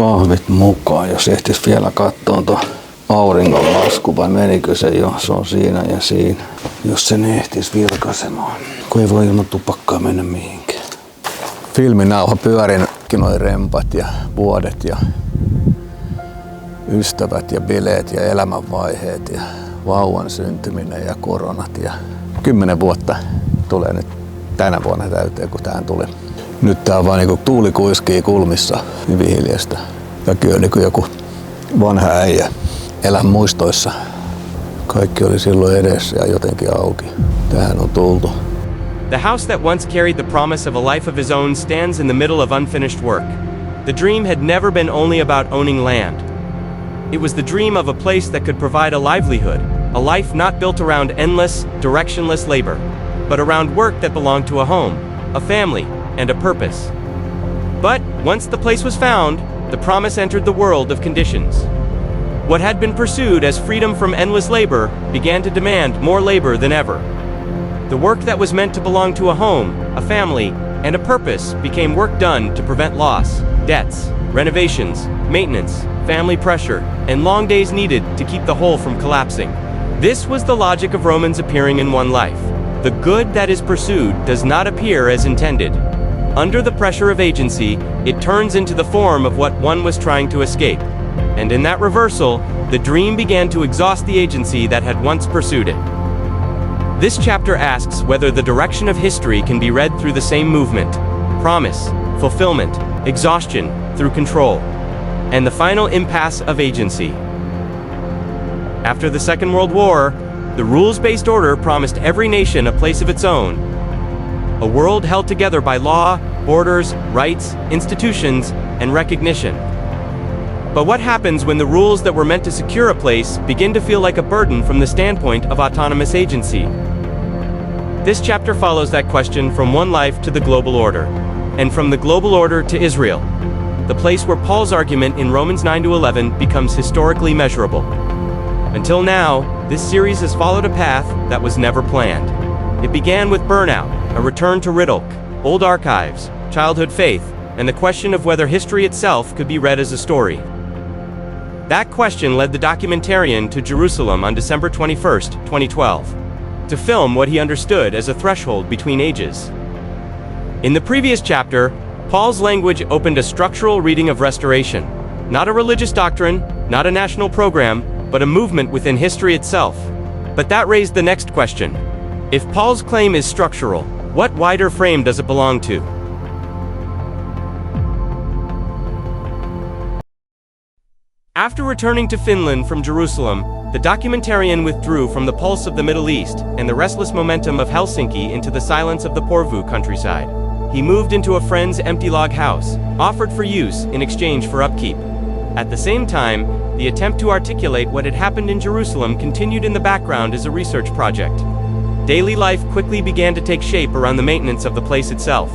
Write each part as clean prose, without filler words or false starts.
kahvit mukaan, jos ehtis vielä katsoa tuon auringonlasku, vai menikö se jo? Se on siinä ja siinä. Jos sen ehtis vilkaisemaan, kun ei voi ilman tupakkaa mennä mihinkään. Filminauha pyörin noin rempat ja vuodet ja ystävät ja bileet ja elämänvaiheet ja vauvan syntyminen ja koronat. Ja 10 vuotta tulee nyt tänä vuonna täyteen, kun tähän tuli. Nyt tää on vaan niinku tuuli kuiskii kulmissa, hyvin hiljasta. Kaikki on niinku joku vanha äijä elän muistoissa. Kaikki oli silloin edessä ja jotenkin auki. Tähän on tultu. The house that once carried the promise of a life of his own stands in the middle of unfinished work. The dream had never been only about owning land. It was the dream of a place that could provide a livelihood, a life not built around endless, directionless labor, but around work that belonged to a home, a family, and a purpose. But once the place was found, the promise entered the world of conditions. What had been pursued as freedom from endless labor began to demand more labor than ever. The work that was meant to belong to a home, a family, and a purpose became work done to prevent loss, debts, renovations, maintenance, family pressure, and long days needed to keep the whole from collapsing. This was the logic of Romans appearing in one life. The good that is pursued does not appear as intended. Under the pressure of agency, it turns into the form of what one was trying to escape. And in that reversal, the dream began to exhaust the agency that had once pursued it. This chapter asks whether the direction of history can be read through the same movement: promise, fulfillment, exhaustion, through control, and the final impasse of agency. After the Second World War, the rules-based order promised every nation a place of its own, a world held together by law, borders, rights, institutions, and recognition. But what happens when the rules that were meant to secure a place begin to feel like a burden from the standpoint of autonomous agency? This chapter follows that question from one life to the global order, and from the global order to Israel, the place where Paul's argument in Romans 9-11 becomes historically measurable. Until now, this series has followed a path that was never planned. It began with burnout, a return to Riddick, old archives, childhood faith, and the question of whether history itself could be read as a story. That question led the documentarian to Jerusalem on December 21, 2012, to film what he understood as a threshold between ages. In the previous chapter, Paul's language opened a structural reading of restoration, not a religious doctrine, not a national program, but a movement within history itself. But that raised the next question. If Paul's claim is structural, what wider frame does it belong to? After returning to Finland from Jerusalem, the documentarian withdrew from the pulse of the Middle East and the restless momentum of Helsinki into the silence of the Porvoo countryside. He moved into a friend's empty log house, offered for use in exchange for upkeep. At the same time, the attempt to articulate what had happened in Jerusalem continued in the background as a research project. Daily life quickly began to take shape around the maintenance of the place itself.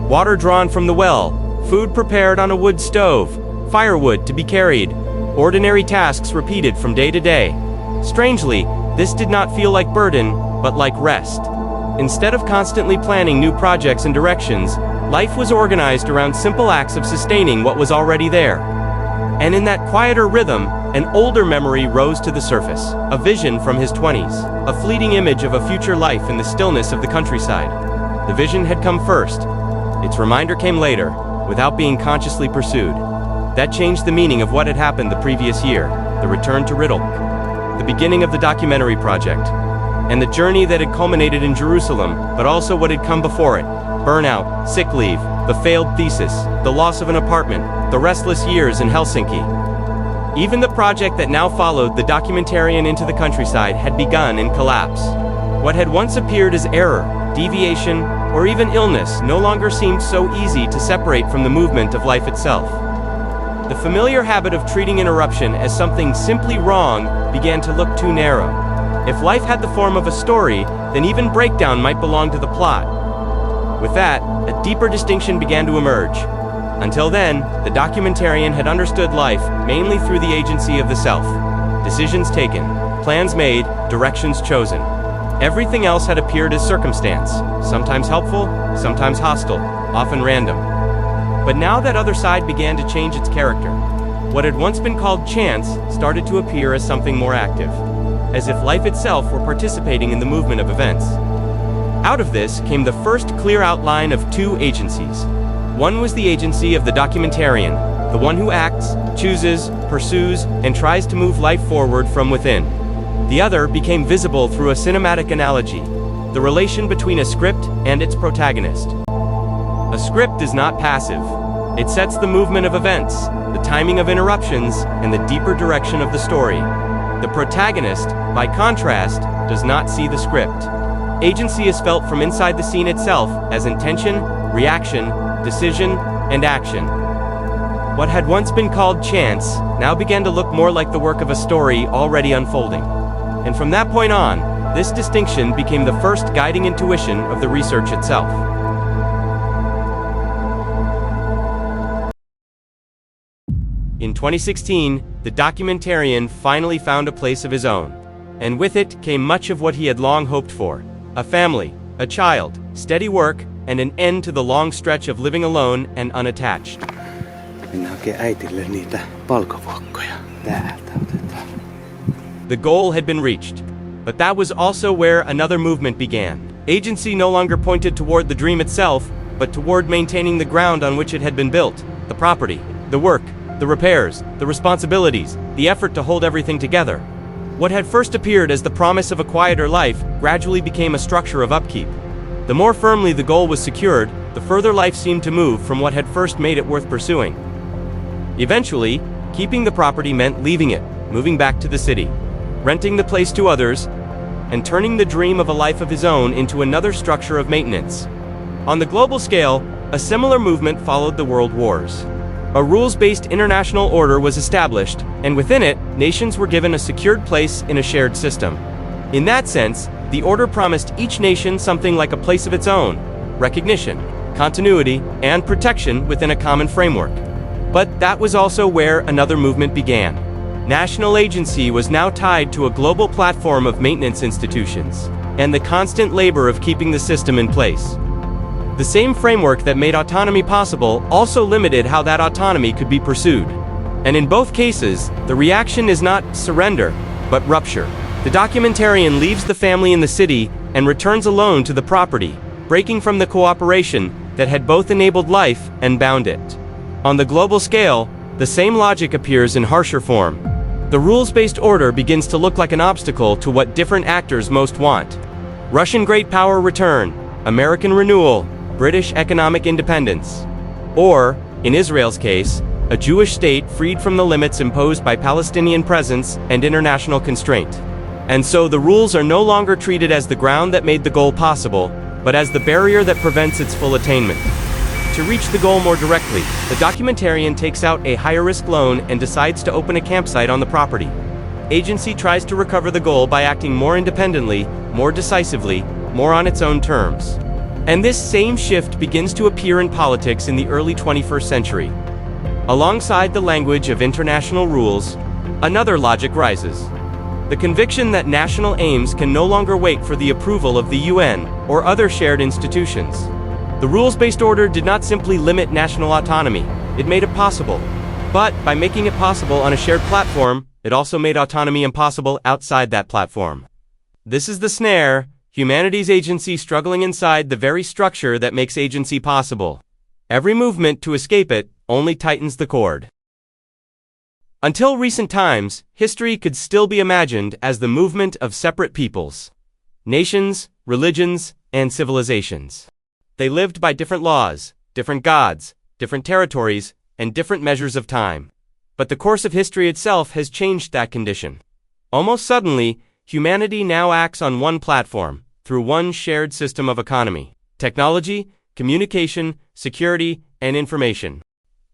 Water drawn from the well, food prepared on a wood stove, firewood to be carried, ordinary tasks repeated from day to day. Strangely, this did not feel like burden, but like rest. Instead of constantly planning new projects and directions, life was organized around simple acts of sustaining what was already there. And in that quieter rhythm, an older memory rose to the surface, a vision from his 20s, a fleeting image of a future life in the stillness of the countryside. The vision had come first. Its reminder came later, without being consciously pursued. That changed the meaning of what had happened the previous year, the return to Riddick, the beginning of the documentary project, and the journey that had culminated in Jerusalem, but also what had come before it: burnout, sick leave, the failed thesis, the loss of an apartment, the restless years in Helsinki. Even the project that now followed the documentarian into the countryside had begun in collapse. What had once appeared as error, deviation, or even illness no longer seemed so easy to separate from the movement of life itself. The familiar habit of treating interruption as something simply wrong began to look too narrow. If life had the form of a story, then even breakdown might belong to the plot. With that, a deeper distinction began to emerge. Until then, the documentarian had understood life mainly through the agency of the self. Decisions taken, plans made, directions chosen. Everything else had appeared as circumstance, sometimes helpful, sometimes hostile, often random. But now that other side began to change its character. What had once been called chance started to appear as something more active, as if life itself were participating in the movement of events. Out of this came the first clear outline of two agencies. One was the agency of the documentarian, the one who acts, chooses, pursues, and tries to move life forward from within. The other became visible through a cinematic analogy, the relation between a script and its protagonist. A script is not passive. It sets the movement of events, the timing of interruptions, and the deeper direction of the story. The protagonist, by contrast, does not see the script. Agency is felt from inside the scene itself as intention, reaction, decision, and action. What had once been called chance now began to look more like the work of a story already unfolding. And from that point on, this distinction became the first guiding intuition of the research itself. In 2016, the documentarian finally found a place of his own. And with it came much of what he had long hoped for. A family, a child, steady work, and an end to the long stretch of living alone and unattached. The goal had been reached. But that was also where another movement began. Agency no longer pointed toward the dream itself, but toward maintaining the ground on which it had been built, the property, the work, the repairs, the responsibilities, the effort to hold everything together. What had first appeared as the promise of a quieter life gradually became a structure of upkeep. The more firmly the goal was secured, the further life seemed to move from what had first made it worth pursuing. Eventually, keeping the property meant leaving it, moving back to the city, renting the place to others, and turning the dream of a life of his own into another structure of maintenance. On the global scale, a similar movement followed the world wars. A rules-based international order was established, and within it, nations were given a secured place in a shared system. In that sense, the order promised each nation something like a place of its own, recognition, continuity, and protection within a common framework. But that was also where another movement began. National agency was now tied to a global platform of maintenance institutions, and the constant labor of keeping the system in place. The same framework that made autonomy possible also limited how that autonomy could be pursued. And in both cases, the reaction is not surrender, but rupture. The documentarian leaves the family in the city and returns alone to the property, breaking from the cooperation that had both enabled life and bound it. On the global scale, the same logic appears in harsher form. The rules-based order begins to look like an obstacle to what different actors most want. Russian great power return, American renewal, British economic independence. Or, in Israel's case, a Jewish state freed from the limits imposed by Palestinian presence and international constraint. And so the rules are no longer treated as the ground that made the goal possible, but as the barrier that prevents its full attainment. To reach the goal more directly, the documentarian takes out a higher-risk loan and decides to open a campsite on the property. Agency tries to recover the goal by acting more independently, more decisively, more on its own terms. And this same shift begins to appear in politics in the early 21st century. Alongside the language of international rules, another logic rises. The conviction that national aims can no longer wait for the approval of the UN or other shared institutions. The rules-based order did not simply limit national autonomy, it made it possible. But by making it possible on a shared platform, it also made autonomy impossible outside that platform. This is the snare, humanity's agency struggling inside the very structure that makes agency possible. Every movement to escape it only tightens the cord. Until recent times, history could still be imagined as the movement of separate peoples, nations, religions, and civilizations. They lived by different laws, different gods, different territories, and different measures of time. But the course of history itself has changed that condition. Almost suddenly, humanity now acts on one platform, through one shared system of economy, technology, communication, security, and information.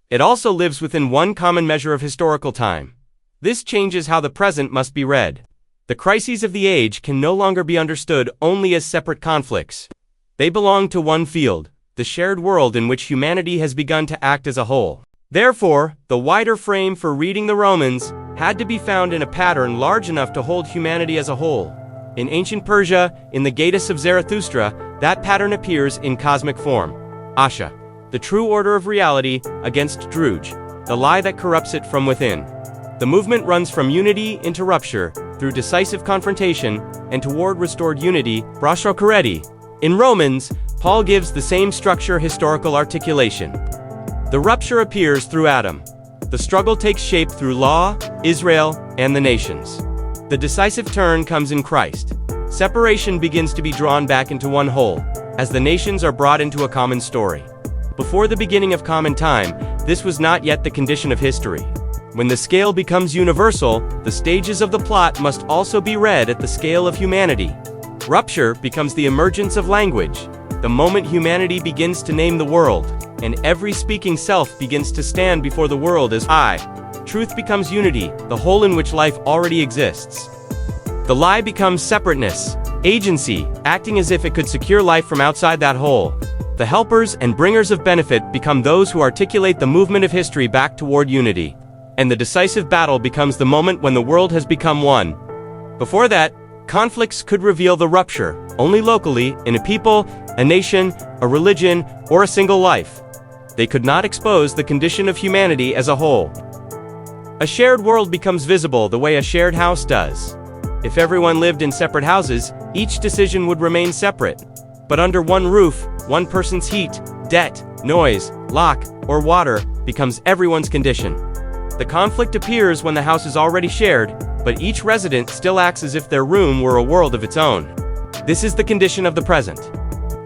It also lives within one common measure of historical time. This changes how the present must be read. The crises of the age can no longer be understood only as separate conflicts. They belong to one field, the shared world in which humanity has begun to act as a whole. Therefore, the wider frame for reading the Romans had to be found in a pattern large enough to hold humanity as a whole. In ancient Persia, in the Gaitis of Zarathustra, that pattern appears in cosmic form, Asha. the true order of reality, against Druge, the lie that corrupts it from within. The movement runs from unity into rupture, through decisive confrontation, and toward restored unity, brashokareti. In Romans, Paul gives the same structure historical articulation. The rupture appears through Adam. The struggle takes shape through law, Israel, and the nations. The decisive turn comes in Christ. Separation begins to be drawn back into one whole, as the nations are brought into a common story. Before the beginning of common time, this was not yet the condition of history. When the scale becomes universal, the stages of the plot must also be read at the scale of humanity. Rupture becomes the emergence of language, the moment humanity begins to name the world, and every speaking self begins to stand before the world as I. Truth becomes unity, the whole in which life already exists. The lie becomes separateness, agency, acting as if it could secure life from outside that whole. The helpers and bringers of benefit become those who articulate the movement of history back toward unity. And the decisive battle becomes the moment when the world has become one. Before that, conflicts could reveal the rupture, only locally, in a people, a nation, a religion, or a single life. They could not expose the condition of humanity as a whole. A shared world becomes visible the way a shared house does. If everyone lived in separate houses, each decision would remain separate. But under one roof, one person's heat, debt, noise, lock, or water becomes everyone's condition. The conflict appears when the house is already shared, but each resident still acts as if their room were a world of its own. This is the condition of the present.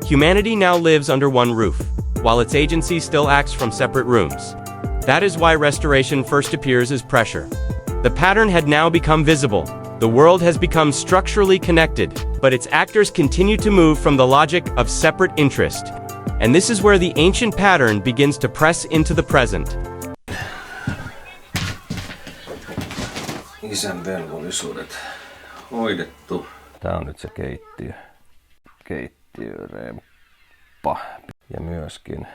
Humanity now lives under one roof, while its agency still acts from separate rooms. That is why restoration first appears as pressure. The pattern had now become visible. The world has become structurally connected, but its actors continue to move from the logic of separate interest. And this is where the ancient pattern begins to press into the present. Isän velvollisuudet hoidettu. Tää on nyt se keittiöremppa ja myöskin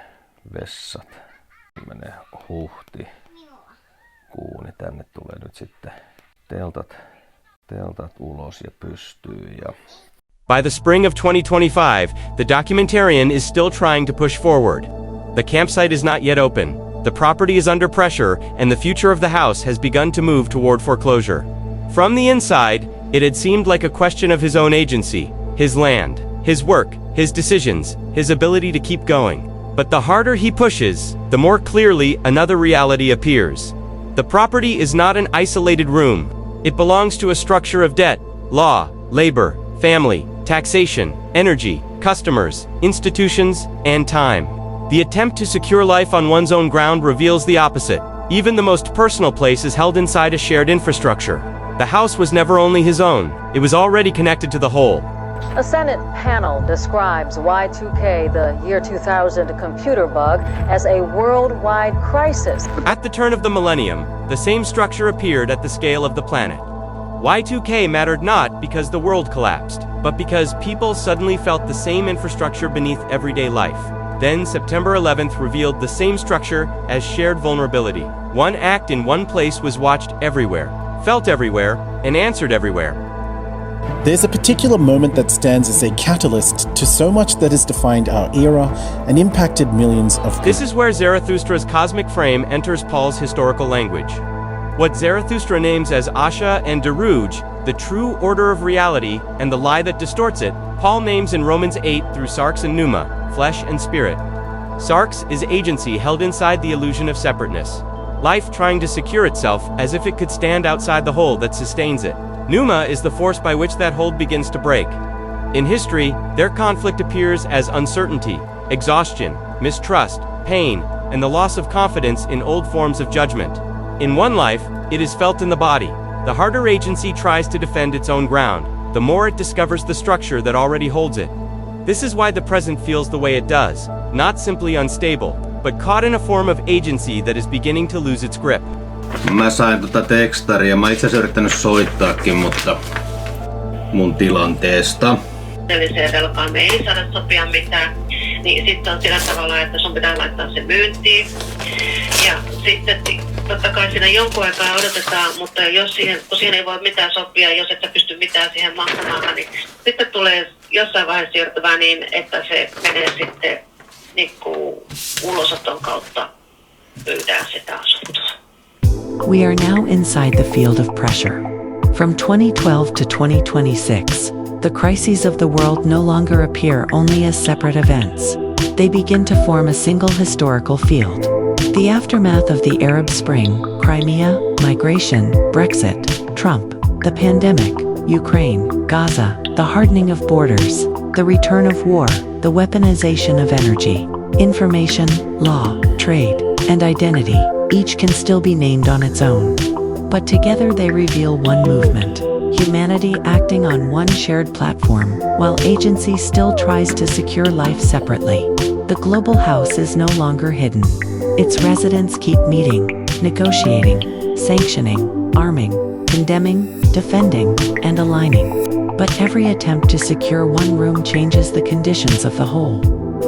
vessat. Tämmönen huhtikuu, niin tänne tulee nyt sitten teltat ulos ja pystyy ja By the spring of 2025, the documentarian is still trying to push forward. The campsite is not yet open. The property is under pressure, and the future of the house has begun to move toward foreclosure. From the inside, it had seemed like a question of his own agency, his land, his work, his decisions, his ability to keep going. But the harder he pushes, the more clearly another reality appears. The property is not an isolated room. It belongs to a structure of debt, law, labor, family, taxation, energy, customers, institutions, and time. The attempt to secure life on one's own ground reveals the opposite. Even the most personal place is held inside a shared infrastructure. The house was never only his own, it was already connected to the whole. A Senate panel describes Y2K, the year 2000 computer bug, as a worldwide crisis. At the turn of the millennium, the same structure appeared at the scale of the planet. Y2K mattered not because the world collapsed, but because people suddenly felt the same infrastructure beneath everyday life. Then September 11th revealed the same structure as shared vulnerability. One act in one place was watched everywhere, felt everywhere, and answered everywhere. There's a particular moment that stands as a catalyst to so much that has defined our era and impacted millions of people. This is where Zarathustra's cosmic frame enters Paul's historical language. What Zarathustra names as Asha and Daruj, the true order of reality, and the lie that distorts it, Paul names in Romans 8 through sarx and pneuma, flesh and spirit. Sarx is agency held inside the illusion of separateness. Life trying to secure itself as if it could stand outside the hold that sustains it. Pneuma is the force by which that hold begins to break. In history, their conflict appears as uncertainty, exhaustion, mistrust, pain, and the loss of confidence in old forms of judgment. In one life, it is felt in the body. The harder agency tries to defend its own ground, the more it discovers the structure that already holds it. This is why the present feels the way it does, not simply unstable, but caught in a form of agency that is beginning to lose its grip. Mä sain tekstaria, mä itse asiassa yrittänyt soittaakin, mutta mun tilanteesta. Edelliseen velkaan me ei saada sopia mitään, niin sitten on sillä tavalla, että sun pitää laittaa se myyntiin. Ja sitten totta kai siinä jonkun aikaa odotetaan, mutta jos kun siihen ei voi mitään sopia, jos et sä pysty mitään siihen maksamaan, niin sitten tulee jossain vaiheessa siirtyvää niin, että se menee sitten niin kuin ulosoton kautta pyytää sitä asuntoa. We are now inside the field of pressure. From 2012 to 2026, the crises of the world no longer appear only as separate events. They begin to form a single historical field. The aftermath of the Arab Spring, Crimea, migration, Brexit, Trump, the pandemic, Ukraine, Gaza, the hardening of borders, the return of war, the weaponization of energy, information, law, trade, and identity, each can still be named on its own. But together they reveal one movement, humanity acting on one shared platform, while agency still tries to secure life separately. The global house is no longer hidden. Its residents keep meeting, negotiating, sanctioning, arming, condemning, defending, and aligning. But every attempt to secure one room changes the conditions of the whole.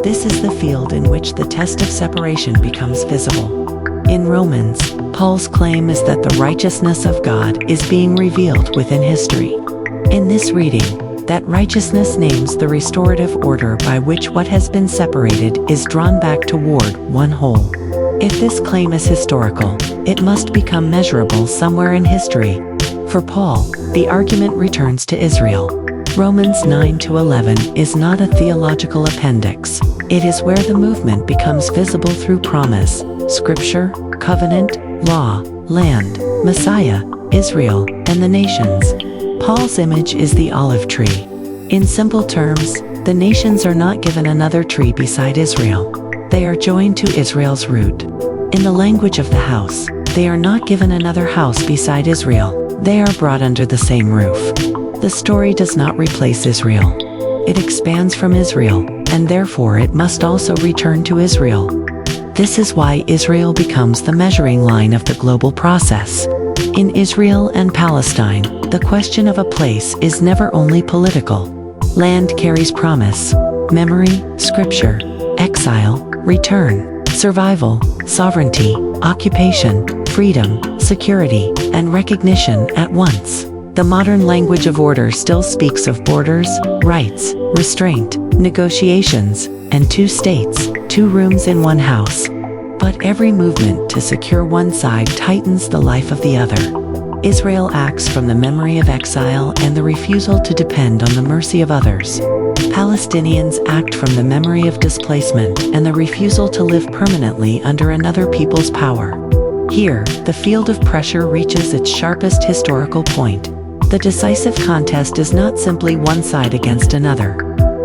This is the field in which the test of separation becomes visible. In Romans, Paul's claim is that the righteousness of God is being revealed within history. In this reading, that righteousness names the restorative order by which what has been separated is drawn back toward one whole. If this claim is historical, it must become measurable somewhere in history. For Paul, the argument returns to Israel. Romans 9-11 is not a theological appendix. It is where the movement becomes visible through promise, scripture, covenant, law, land, Messiah, Israel, and the nations. Paul's image is the olive tree. In simple terms, the nations are not given another tree beside Israel. They are joined to Israel's root. In the language of the house, they are not given another house beside Israel. They are brought under the same roof. The story does not replace Israel. It expands from Israel, and therefore it must also return to Israel. This is why Israel becomes the measuring line of the global process. In Israel and Palestine, the question of a place is never only political. Land carries promise, memory, scripture, exile, return, survival, sovereignty, occupation, freedom, security, and recognition at once. The modern language of order still speaks of borders, rights, restraint, negotiations, and two states, two rooms in one house. But every movement to secure one side tightens the life of the other. Israel acts from the memory of exile and the refusal to depend on the mercy of others. Palestinians act from the memory of displacement and the refusal to live permanently under another people's power. Here, the field of pressure reaches its sharpest historical point. The decisive contest is not simply one side against another.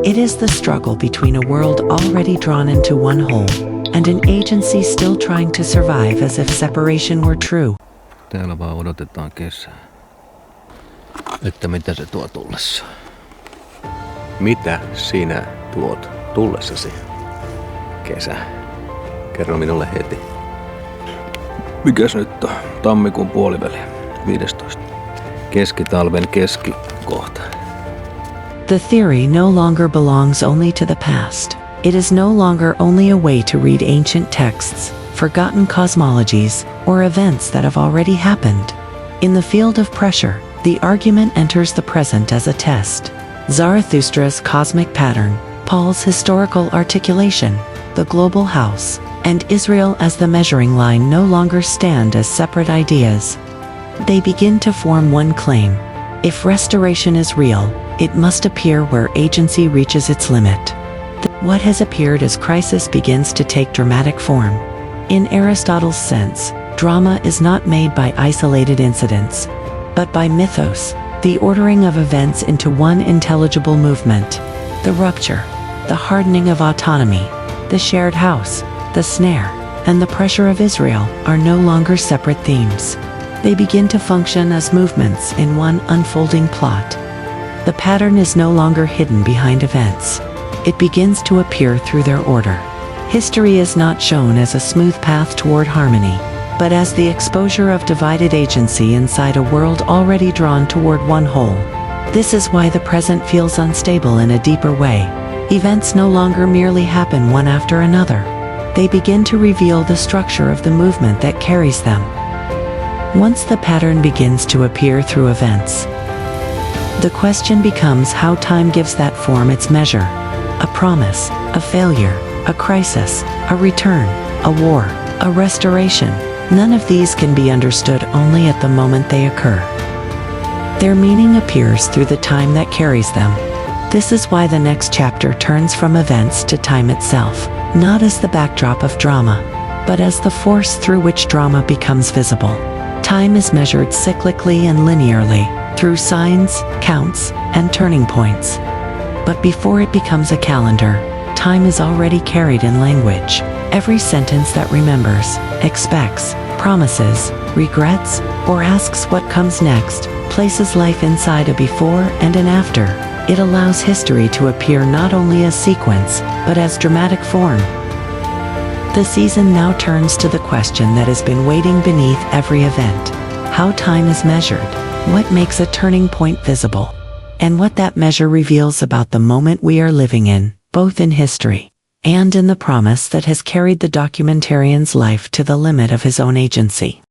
It is the struggle between a world already drawn into one whole and an agency still trying to survive as if separation were true. Täällä vaan odotetaan kesää. Että mitä se tuo tullessa. Mitä sinä tuot tullessasi? Kesä. Kerro minulle heti. Mikäs nyt on? Tammikuun puoliväli. 15. Keskitalven keskikohta. The theory no longer belongs only to the past. It is no longer only a way to read ancient texts, forgotten cosmologies, or events that have already happened. In the field of pressure, the argument enters the present as a test. Zarathustra's cosmic pattern, Paul's historical articulation, the global house, and Israel as the measuring line no longer stand as separate ideas. They begin to form one claim. If restoration is real, it must appear where agency reaches its limit. What has appeared as crisis begins to take dramatic form. In Aristotle's sense, drama is not made by isolated incidents, but by mythos, the ordering of events into one intelligible movement. The rupture, the hardening of autonomy, the shared house, the snare, and the pressure of Israel are no longer separate themes. They begin to function as movements in one unfolding plot. The pattern is no longer hidden behind events. It begins to appear through their order. History is not shown as a smooth path toward harmony, but as the exposure of divided agency inside a world already drawn toward one whole. This is why the present feels unstable in a deeper way. Events no longer merely happen one after another. They begin to reveal the structure of the movement that carries them. Once the pattern begins to appear through events, the question becomes how time gives that form its measure. A promise, a failure, a crisis, a return, a war, a restoration. None of these can be understood only at the moment they occur. Their meaning appears through the time that carries them. This is why the next chapter turns from events to time itself, not as the backdrop of drama, but as the force through which drama becomes visible. Time is measured cyclically and linearly, through signs, counts, and turning points. But before it becomes a calendar, time is already carried in language. Every sentence that remembers, expects, promises, regrets, or asks what comes next, places life inside a before and an after. It allows history to appear not only as sequence, but as dramatic form. The season now turns to the question that has been waiting beneath every event: how time is measured, what makes a turning point visible, and what that measure reveals about the moment we are living in, both in history and in the promise that has carried the documentarian's life to the limit of his own agency.